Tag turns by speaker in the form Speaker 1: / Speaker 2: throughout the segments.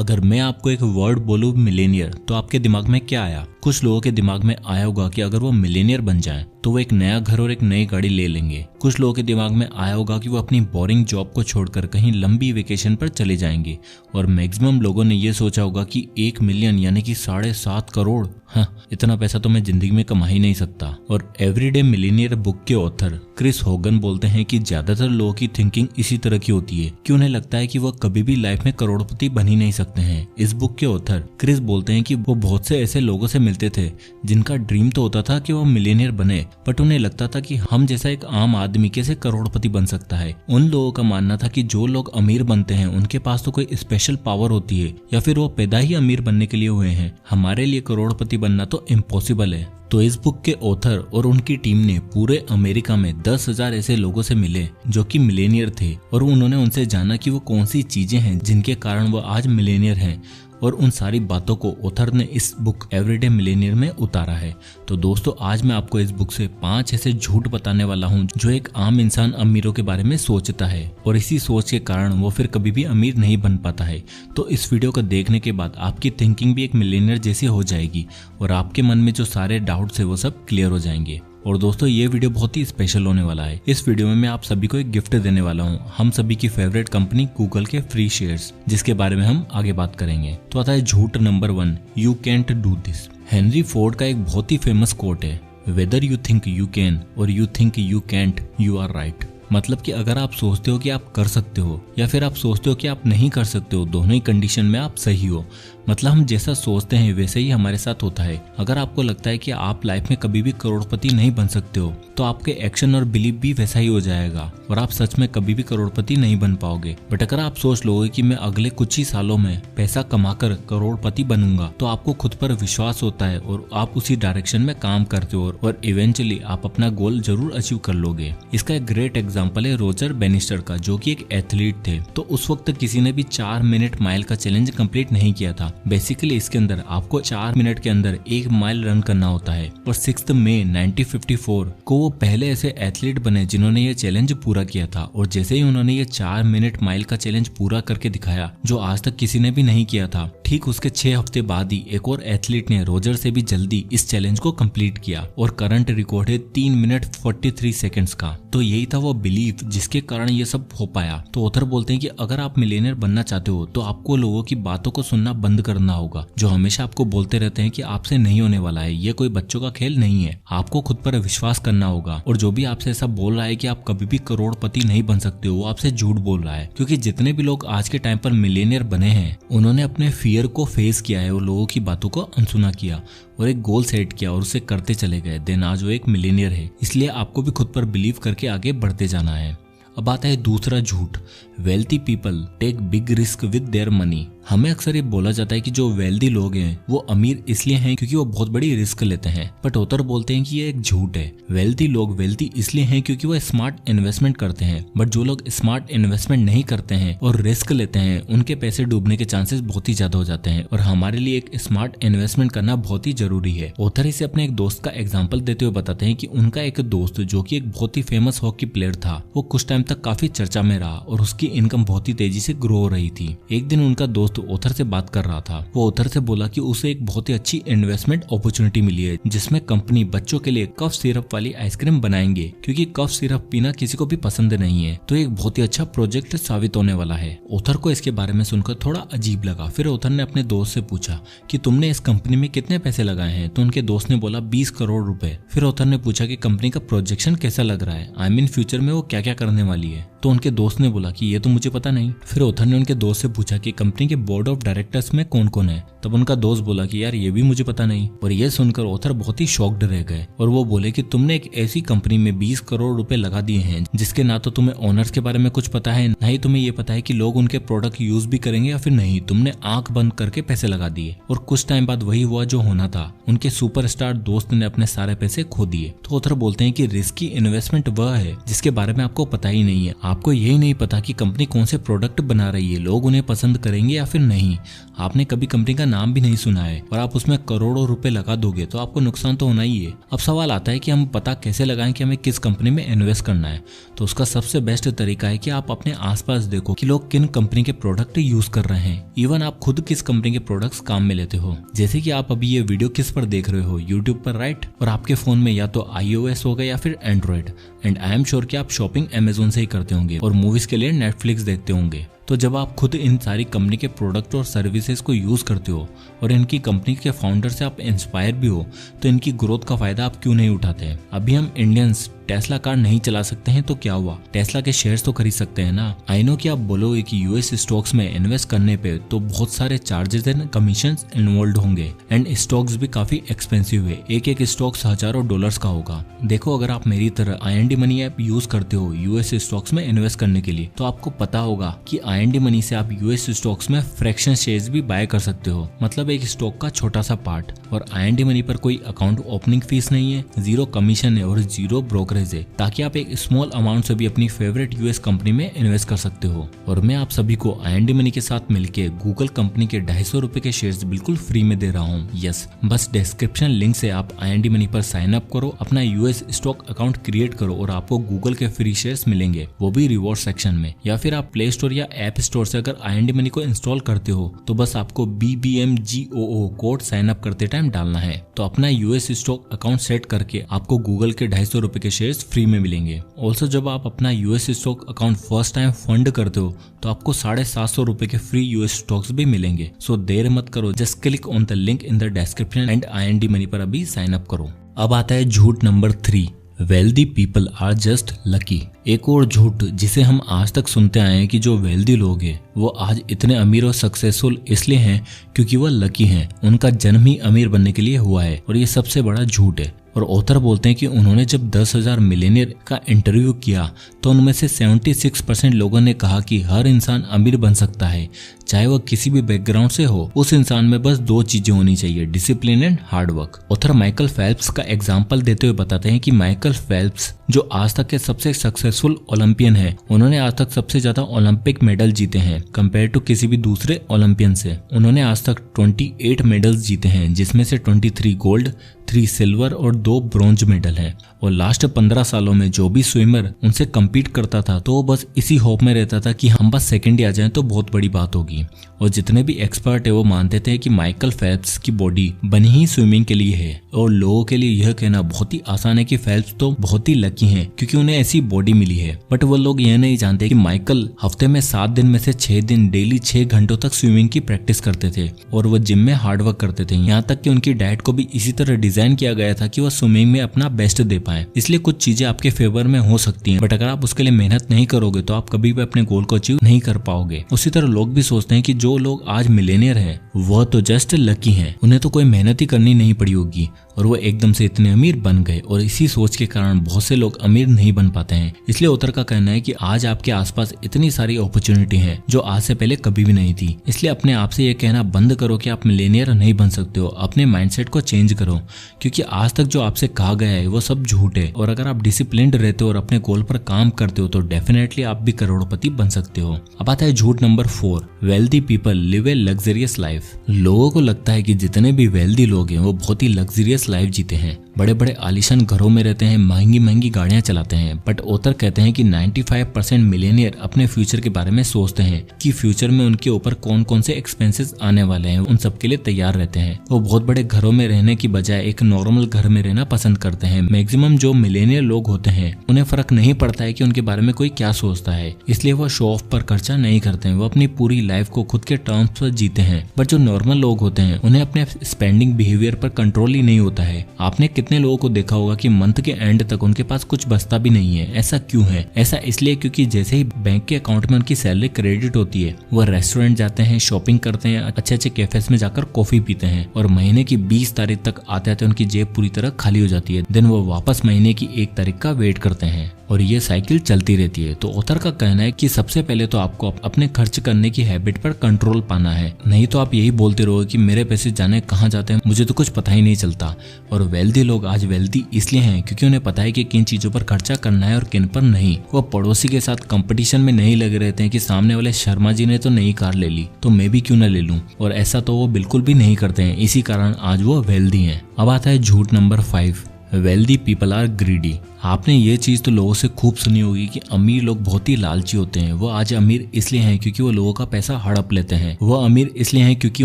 Speaker 1: अगर मैं आपको एक वर्ड बोलूं मिलेनियर, तो आपके दिमाग में क्या आया? कुछ लोगों के दिमाग में आया होगा कि अगर वो मिलेनियर बन जाएं तो वो एक नया घर और एक नई गाड़ी ले लेंगे। कुछ लोगों के दिमाग में आया होगा कि वो अपनी बोरिंग जॉब को छोड़कर कहीं लंबी वेकेशन पर चले जाएंगे। और मैक्सिमम लोगों ने ये सोचा होगा कि 1 मिलियन यानी कि 7.5 करोड़, हाँ, इतना पैसा तो मैं जिंदगी में कमा ही नहीं सकता। और एवरीडे मिलेनियर बुक के ऑथर क्रिस होगन बोलते हैं कि ज्यादातर लोगों की थिंकिंग इसी तरह की होती है कि उन्हें लगता है कि वह कभी भी लाइफ में करोड़पति बन ही नहीं सकते हैं। इस बुक के ऑथर क्रिस बोलते हैं कि वो बहुत से ऐसे लोगों से मिलते थे जिनका ड्रीम तो होता था कि वो मिलेनियर बने, बट उन्हें लगता था कि हम जैसा एक आम आदमी कैसे करोड़पति बन सकता है। उन लोगों का मानना था कि जो लोग अमीर बनते हैं उनके पास तो कोई स्पेशल पावर होती है या फिर वो पैदा ही अमीर बनने के लिए हुए हैं। हमारे लिए करोड़पति बनना तो इम्पॉसिबल है। तो इस बुक के ऑथर और उनकी टीम ने पूरे अमेरिका में 10,000 ऐसे लोगों से मिले जो कि मिलेनियर थे और उन्होंने उनसे जाना कि वो कौन सी चीजें हैं जिनके कारण वो आज मिलेनियर हैं। और उन सारी बातों को ऑथर ने इस बुक एवरीडे मिलेनियर में उतारा है। तो दोस्तों, आज मैं आपको इस बुक से 5 ऐसे झूठ बताने वाला हूँ जो एक आम इंसान अमीरों के बारे में सोचता है और इसी सोच के कारण वो फिर कभी भी अमीर नहीं बन पाता है। तो इस वीडियो को देखने के बाद आपकी थिंकिंग भी एक मिलेनियर जैसी हो जाएगी और आपके मन में जो सारे डाउट्स है वो सब क्लियर हो जाएंगे। और दोस्तों, ये वीडियो बहुत ही स्पेशल होने वाला है। इस वीडियो में मैं आप सभी को एक गिफ्ट देने वाला हूँ, हम सभी की फेवरेट कंपनी गूगल के फ्री शेयर्स, जिसके बारे में हम आगे बात करेंगे। तो आता है झूठ number 1, you can't do this. Henry Ford का एक बहुत ही फेमस कोट है, whether you think you can or you think you can't, you are right. मतलब कि अगर आप सोचते हो कि आप कर सकते हो या फिर आप सोचते हो कि आप नहीं कर सकते हो, दोनों ही कंडीशन में आप सही हो। मतलब हम जैसा सोचते हैं वैसे ही हमारे साथ होता है। अगर आपको लगता है कि आप लाइफ में कभी भी करोड़पति नहीं बन सकते हो तो आपके एक्शन और बिलीफ भी वैसा ही हो जाएगा और आप सच में कभी भी करोड़पति नहीं बन पाओगे। बट अगर आप सोच लोगे कि मैं अगले कुछ ही सालों में पैसा कमाकर करोड़पति बनूंगा, तो आपको खुद पर विश्वास होता है और आप उसी डायरेक्शन में काम करते हो और इवेंचुअली आप अपना गोल जरूर अचीव कर लोगे। इसका एक ग्रेट एग्जाम्पल है रोजर बेनिस्टर का, जो कि एक एथलीट थे। तो उस वक्त किसी ने भी 4 मिनट माइल का चैलेंज कंप्लीट नहीं किया था। बेसिकली इसके अंदर आपको 4 मिनट के अंदर 1 माइल रन करना होता है। और 6 मई 1954 को वो पहले ऐसे एथलीट बने जिन्होंने ये चैलेंज पूरा किया था। और जैसे ही उन्होंने ये 4 मिनट माइल का चैलेंज पूरा करके दिखाया, जो आज तक किसी ने भी नहीं किया था, ठीक उसके 6 हफ्ते बाद ही एक और एथलीट ने रोजर से भी जल्दी इस चैलेंज को कंप्लीट किया और करंट रिकॉर्ड है 3 मिनट 43 सेकंड्स का। तो यही था वो बिलीफ जिसके कारण ये सब हो पाया। तो ऑथर बोलते हैं कि अगर आप मिलियनेयर बनना चाहते हो तो आपको लोगों की बातों को सुनना बंद करना होगा, जो हमेशा आपको बोलते रहते हैं कि आपसे नहीं होने वाला है, ये कोई बच्चों का खेल नहीं है। आपको खुद पर विश्वास करना होगा और जो भी आपसे ऐसा बोल रहा है कि आप कभी भी करोड़पति नहीं बन सकते हो, वो आपसे झूठ बोल रहा है। क्योंकि जितने भी लोग आज के टाइम पर मिलियनेयर बने हैं, उन्होंने अपने फियर को फेस किया है और लोगों की बातों को अनसुना किया और एक गोल सेट किया और उसे करते चले गए। देन आज वो एक मिलियनेयर है। इसलिए आपको भी खुद पर बिलीव करके आगे बढ़ते जाना है। अब आता है दूसरा झूठ, wealthy people take big risk with their money. हमें अक्सर ये बोला जाता है कि जो वेल्दी लोग हैं वो अमीर इसलिए हैं क्योंकि वो बहुत बड़ी रिस्क लेते हैं। बट ऑथर बोलते हैं कि ये एक झूठ है। वेल्दी लोग वेल्दी इसलिए हैं क्योंकि वो स्मार्ट इन्वेस्टमेंट करते हैं। बट जो लोग स्मार्ट इन्वेस्टमेंट नहीं करते हैं और रिस्क लेते हैं, उनके पैसे डूबने के चांसेस बहुत ही ज्यादा हो जाते हैं। और हमारे लिए एक स्मार्ट इन्वेस्टमेंट करना बहुत ही जरूरी है। ऑथर इसे अपने एक दोस्त का एग्जाम्पल देते हुए बताते हैं कि उनका एक दोस्त जो कि एक बहुत ही फेमस हॉकी प्लेयर था, वो कुछ टाइम तक काफी चर्चा में रहा और उसकी इनकम बहुत ही तेजी से ग्रो हो रही थी। एक दिन उनका दोस्त ऑथर से बात कर रहा था। वो ऑथर से बोला कि उसे एक बहुत ही अच्छी इन्वेस्टमेंट अपॉर्चुनिटी मिली है, जिसमें कंपनी बच्चों के लिए कफ सिरप वाली आइसक्रीम बनाएंगे, क्योंकि कफ सिरप पीना किसी को भी पसंद नहीं है। तो एक बहुत ही अच्छा प्रोजेक्ट साबित होने वाला है। ऑथर को इसके बारे में सुनकर थोड़ा अजीब लगा। फिर ऑथर ने अपने दोस्त से पूछा कि तुमने इस कंपनी में कितने पैसे लगाए हैं? तो उनके दोस्त ने बोला 20 करोड़ रुपए। फिर ऑथर ने पूछा कि कंपनी का प्रोजेक्शन कैसा लग रहा है, आई मीन फ्यूचर में वो क्या क्या करने वाली है? तो उनके दोस्त ने बोला कि ये तो मुझे पता नहीं। फिर ऑथर ने उनके दोस्त से पूछा कि कंपनी के बोर्ड ऑफ डायरेक्टर्स में कौन कौन है? तब उनका दोस्त बोला कि यार ये भी मुझे पता नहीं। और ये सुनकर ऑथर बहुत ही शॉक्ड रह गए और वो बोले कि तुमने एक ऐसी कंपनी में 20 करोड़ रुपए लगा दिए हैं जिसके ना तो तुम्हें ओनर्स के बारे में कुछ पता है, ना ही तुम्हें ये पता है कि लोग उनके प्रोडक्ट यूज भी करेंगे या फिर नहीं। तुमने आंख बंद करके पैसे लगा दिए और कुछ टाइम बाद वही हुआ जो होना था। उनके सुपरस्टार दोस्त ने अपने सारे पैसे खो दिए। तो ऑथर बोलते हैं कि रिस्की इन्वेस्टमेंट वह है जिसके बारे में आपको पता ही नहीं है। आपको यही नहीं पता कि कंपनी कौन से प्रोडक्ट बना रही है, लोग उन्हें पसंद करेंगे या फिर नहीं, आपने कभी कंपनी का नाम भी नहीं सुना है और आप उसमें करोड़ों रुपए लगा दोगे तो आपको नुकसान तो होना ही है। अब सवाल आता है कि हम पता कैसे लगाएं कि हमें किस कंपनी में इन्वेस्ट करना है। तो उसका सबसे बेस्ट तरीका है कि आप अपने आसपास देखो कि लोग किन कंपनी के प्रोडक्ट यूज कर रहे हैं। इवन आप खुद किस कंपनी के प्रोडक्ट्स काम में लेते हो। जैसे कि आप अभी ये वीडियो किस पर देख रहे हो, यूट्यूब पर, राइट? और आपके फोन में या तो iOS होगा या फिर Android. And I am sure कि आप शॉपिंग अमेजोन से ही करते होंगे और मूवीज के लिए नेटफ्लिक्स देखते होंगे। तो जब आप खुद इन सारी कंपनी के प्रोडक्ट और सर्विसेज को यूज करते हो और इनकी कंपनी के फाउंडर से आप इंस्पायर भी हो, तो इनकी ग्रोथ का फायदा आप क्यों नहीं उठाते हैं? अभी हम इंडियंस टेस्ला कार नहीं चला सकते हैं तो क्या हुआ, टेस्ला के शेयर्स तो खरीद सकते हैं ना। आई नो कि आप बोलोगे कि यूएस स्टॉक्स में इन्वेस्ट करने पे तो बहुत सारे चार्जेस एंड कमीशन इन्वॉल्व होंगे एंड स्टॉक्स भी काफी एक्सपेंसिव है। एक स्टॉक्स हजारों डॉलर्स का होगा। देखो, अगर आप मेरी तरह IND मनी ऐप यूज करते हो यूएस स्टॉक्स में इन्वेस्ट करने के लिए, तो आपको पता होगा कि IND मनी से आप यूएस स्टॉक्स में फ्रैक्शन शेयर्स भी बाय कर सकते हो, मतलब एक स्टॉक का छोटा सा पार्ट। और IND मनी पर कोई अकाउंट ओपनिंग फीस नहीं है, 0 कमीशन है और 0 ब्रोकरेज है, ताकि आप एक स्मॉल अमाउंट से भी अपनी फेवरेट यूएस कंपनी में इन्वेस्ट कर सकते हो। और मैं आप सभी को IND मनी के साथ मिलके गूगल कंपनी के 250 रुपए के शेयर्स बिल्कुल फ्री में दे रहा हूँ। यस, बस डिस्क्रिप्शन लिंक से आप IND मनी पर साइन अप करो, अपना यूएस स्टॉक अकाउंट क्रिएट करो और आपको गूगल के फ्री शेयर्स मिलेंगे, वो भी रिवॉर्ड सेक्शन में। या फिर आप प्ले स्टोर या ऐप स्टोर से अगर IND मनी को इंस्टॉल करते हो तो बस आपको BBMGOO कोड साइन अप करते टाइम डालना है। तो अपना यूएस स्टॉक अकाउंट सेट करके आपको गूगल के 250 रुपए के शेयर्स फ्री में मिलेंगे। ऑल्सो जब आप अपना US stock account first time fund करते हो तो आपको 750 रुपए के फ्री यूएस स्टॉक्स भी मिलेंगे। सो देर मत करो, just click on the link in the description and IND money पर अभी साइन अप करो। अब आता है झूठ number 3, wealthy people are just lucky. एक और झूठ जिसे हम आज तक सुनते आए हैं कि जो वेल्दी लोग हैं वो आज इतने अमीर और सक्सेसफुल इसलिए हैं क्योंकि वो लकी हैं, उनका जन्म ही अमीर बनने के लिए हुआ है। और ये सबसे बड़ा झूठ है। और ऑथर बोलते हैं कि उन्होंने जब 10,000 मिलियनियर का इंटरव्यू किया तो उनमें से 76% लोगों ने कहा कि हर इंसान अमीर बन सकता है, चाहे वह किसी भी बैकग्राउंड से हो। उस इंसान में बस 2 चीजें होनी चाहिए, discipline and hard work. Author Michael Phelps का एग्जाम्पल देते हुए बताते हैं कि माइकल फेल्प्स जो आज तक के सबसे सक्सेसफुल ओलंपियन है, उन्होंने आज तक सबसे ज्यादा ओलंपिक मेडल जीते हैं कंपेयर टू किसी भी दूसरे ओलंपियन से। उन्होंने आज तक 28 मेडल्स जीते हैं, जिसमें से 23 गोल्ड, 3 सिल्वर और 2 ब्रॉन्ज मेडल हैं। और लास्ट 15 सालों में जो भी स्विमर उनसे कम्पीट करता था तो वो बस इसी होप में रहता था कि हम बस सेकंड ही आ जाएं तो बहुत बड़ी बात होगी। और जितने भी एक्सपर्ट है वो मानते थे कि माइकल फेल्प्स की बॉडी बनी ही स्विमिंग के लिए है। और लोगों के लिए यह कहना बहुत ही आसान है कि फेल्प्स तो बहुत ही लकी हैं क्योंकि उन्हें ऐसी बॉडी मिली है। बट वो लोग यह नहीं जानते कि माइकल हफ्ते में 7 दिन में से 6 दिन डेली 6 घंटों तक स्विमिंग की प्रैक्टिस करते थे और वो जिम में हार्डवर्क करते थे। यहाँ तक कि उनकी डाइट को भी इसी तरह डिजाइन किया गया था कि वो स्विमिंग में अपना बेस्ट दे पाए। इसलिए कुछ चीजें आपके फेवर में हो सकती हैं, बट अगर आप उसके लिए मेहनत नहीं करोगे तो आप कभी भी अपने गोल को अचीव नहीं कर पाओगे। उसी तरह लोग भी सोचते हैं कि जो लोग आज मिलियनियर हैं वह तो जस्ट लकी हैं, उन्हें तो कोई मेहनत ही करनी नहीं पड़ी होगी और वो एकदम से इतने अमीर बन गए। और इसी सोच के कारण बहुत से लोग अमीर नहीं बन पाते हैं। इसलिए ऑथर का कहना है कि आज आपके आसपास इतनी सारी अपॉर्चुनिटी है जो आज से पहले कभी भी नहीं थी। इसलिए अपने आप से ये कहना बंद करो कि आप मिलियनियर नहीं बन सकते हो। अपने माइंडसेट को चेंज करो, क्योंकि आज तक जो आपसे कहा गया है वो सब झूठ है। और अगर आप डिसिप्लिन्ड रहते हो और अपने गोल पर काम करते हो तो डेफिनेटली आप भी करोड़पति बन सकते हो। अब आता है झूठ नंबर 4, वेल्दी पीपल लिव ए लग्जरियस लाइफ। लोगों को लगता है कि जितने भी वेल्दी लोग हैं वो बहुत ही लग्जरियस लाइफ जीते हैं, बड़े बड़े आलीशान घरों में रहते हैं, महंगी महंगी गाड़ियां चलाते हैं। बट ऑथर कहते हैं कि 95% मिलियनियर अपने फ्यूचर के बारे में सोचते हैं कि फ्यूचर में उनके ऊपर कौन कौन से एक्सपेंसेस आने वाले हैं, उन सब के लिए तैयार रहते हैं। वो बहुत बड़े घरों में रहने की बजाय एक नॉर्मल घर में रहना पसंद करते हैं। मैक्सिमम जो मिलियनियर लोग होते हैं उन्हें फर्क नहीं पड़ता है कि उनके बारे में कोई क्या सोचता है, इसलिए वो शो ऑफ पर खर्चा नहीं करते हैं। वो अपनी पूरी लाइफ को खुद के टर्म्स पर जीते हैं। बट जो नॉर्मल लोग होते हैं उन्हें अपने स्पेंडिंग बिहेवियर पर कंट्रोल ही नहीं होता है। आपने कितने लोगों को देखा होगा कि मंथ के एंड तक उनके पास कुछ बचता भी नहीं है। ऐसा क्यों है? ऐसा इसलिए क्योंकि जैसे ही बैंक के अकाउंट में उनकी सैलरी क्रेडिट होती है वो रेस्टोरेंट जाते हैं, शॉपिंग करते हैं, अच्छे अच्छे कैफेस में जाकर कॉफी पीते हैं और महीने की 20 तारीख तक आते आते उनकी जेब पूरी तरह खाली हो जाती है। देन वो वापस महीने की 1 तारीख का वेट करते हैं। और ये साइकिल चलती रहती है। तो ऑथर का कहना है कि सबसे पहले तो आपको अपने खर्च करने की हैबिट पर कंट्रोल पाना है, नहीं तो आप यही बोलते रहोगे कि मेरे पैसे जाने कहाँ जाते हैं, मुझे तो कुछ पता ही नहीं चलता। और वेल्दी लोग आज वेल्दी इसलिए हैं क्योंकि उन्हें पता है कि किन चीजों पर खर्चा करना है और किन पर नहीं। वो पड़ोसी के साथ कंपटीशन में नहीं लगे रहते हैं कि सामने वाले शर्मा जी ने तो नई कार ले ली तो मैं भी क्यों ना ले लूं, और ऐसा तो वो बिल्कुल भी नहीं करते हैं। इसी कारण आज वो वेल्दी हैं। अब आता है झूठ number 5, wealthy people are greedy. आपने ये चीज तो लोगों से खूब सुनी होगी कि अमीर लोग बहुत ही लालची होते हैं। वो आज अमीर इसलिए हैं क्योंकि वो लोगों का पैसा हड़प लेते हैं। वो अमीर इसलिए हैं क्योंकि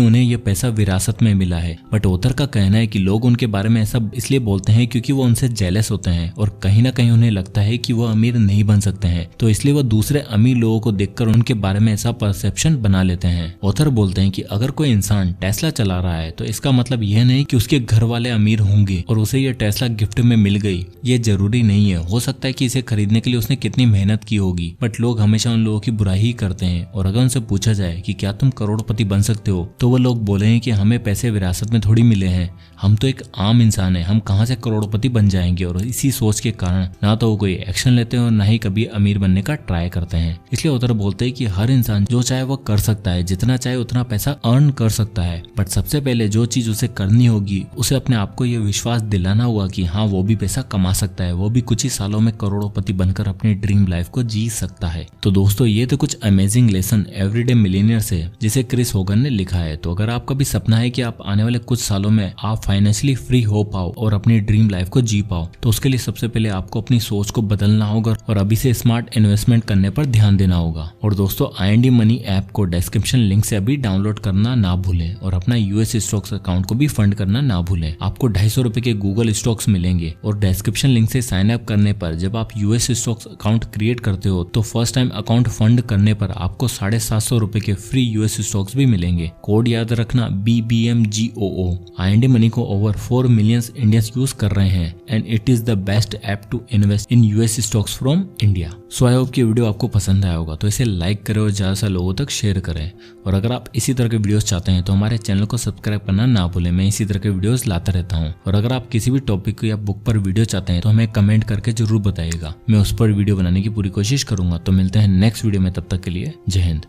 Speaker 1: उन्हें ये पैसा विरासत में मिला है। बट ऑथर का कहना है कि लोग उनके बारे में ऐसा इसलिए बोलते हैं क्योंकि वो उनसे जेलस होते हैं और कहीं ना कहीं उन्हें लगता है कि वो अमीर नहीं बन सकते हैं, तो इसलिए वो दूसरे अमीर लोगों को देखकर उनके बारे में ऐसा परसेप्शन बना लेते हैं। ऑथर बोलते हैं कि अगर कोई इंसान टेस्ला चला रहा है तो इसका मतलब यह नहीं कि उसके घर वाले अमीर होंगे और उसे ये टेस्ला गिफ्ट में मिल गई। ये जरूरी नहीं है, हो सकता है कि इसे खरीदने के लिए उसने कितनी मेहनत की होगी। बट लोग हमेशा उन लोगों की बुराई ही करते हैं। और अगर उनसे पूछा जाए कि क्या तुम करोड़पति बन सकते हो, तो वो लोग बोलेंगे कि हमें पैसे विरासत में थोड़ी मिले हैं, हम तो एक आम इंसान है, हम कहाँ से करोड़पति बन जाएंगे। और इसी सोच के कारण ना तो वो कोई एक्शन लेते हैं और ना ही कभी अमीर बनने का ट्राई करते हैं। इसलिए ऑथर बोलते हैं कि हर इंसान जो चाहे वो कर सकता है, जितना चाहे उतना पैसा अर्न कर सकता है। बट सबसे पहले जो चीज उसे करनी होगी, उसे अपने आप को ये विश्वास दिलाना होगा कि हाँ वो भी पैसा कमा सकता है, वो भी कुछ ही सालों में करोड़पति बनकर अपनी ड्रीम लाइफ को जी सकता है। तो दोस्तों ये तो कुछ अमेजिंग लेसन एवरीडे मिलियनियर से जिसे क्रिस होगन ने लिखा है। तो अगर आपका भी सपना है कि आप आने वाले कुछ सालों में आप फाइनेंशियली फ्री हो पाओ और अपनी ड्रीम लाइफ को जी पाओ, तो उसके लिए सबसे पहले आपको अपनी सोच को बदलना होगा और अभी से स्मार्ट इन्वेस्टमेंट करने पर ध्यान देना होगा। और दोस्तों IND मनी ऐप को डिस्क्रिप्शन लिंक से अभी डाउनलोड करना ना भूलें और अपना US स्टॉक्स अकाउंट को भी फंड करना ना भूलें। आपको 250 रुपए के गूगल स्टॉक्स मिलेंगे और डिस्क्रिप्शन लिंक से साइन अप करने पर जब आप US स्टॉक्स अकाउंट क्रिएट करते हो तो फर्स्ट टाइम अकाउंट फंड करने पर आपको 750 रुपए के फ्री US स्टॉक्स भी मिलेंगे। कोड याद रखना BBMGOO। IND मनी को ओवर 4 मिलियन इंडियंस यूज कर रहे हैं and it is the best app to invest in US stocks from India. So I hope कि वीडियो आपको पसंद आया होगा, तो इसे लाइक करें और ज्यादा से लोगों तक शेयर करें। और अगर आप इसी तरह के वीडियोस चाहते हैं तो हमारे चैनल को सब्सक्राइब करना ना भूलें। मैं इसी तरह के वीडियोस लाता रहता हूँ। और अगर आप किसी भी टॉपिक या बुक पर वीडियो चाहते हैं तो हमें कमेंट करके जरूर बताइएगा, मैं उस पर वीडियो बनाने की पूरी कोशिश करूंगा। तो मिलते हैं नेक्स्ट वीडियो में, तब तक के लिए जय हिंद।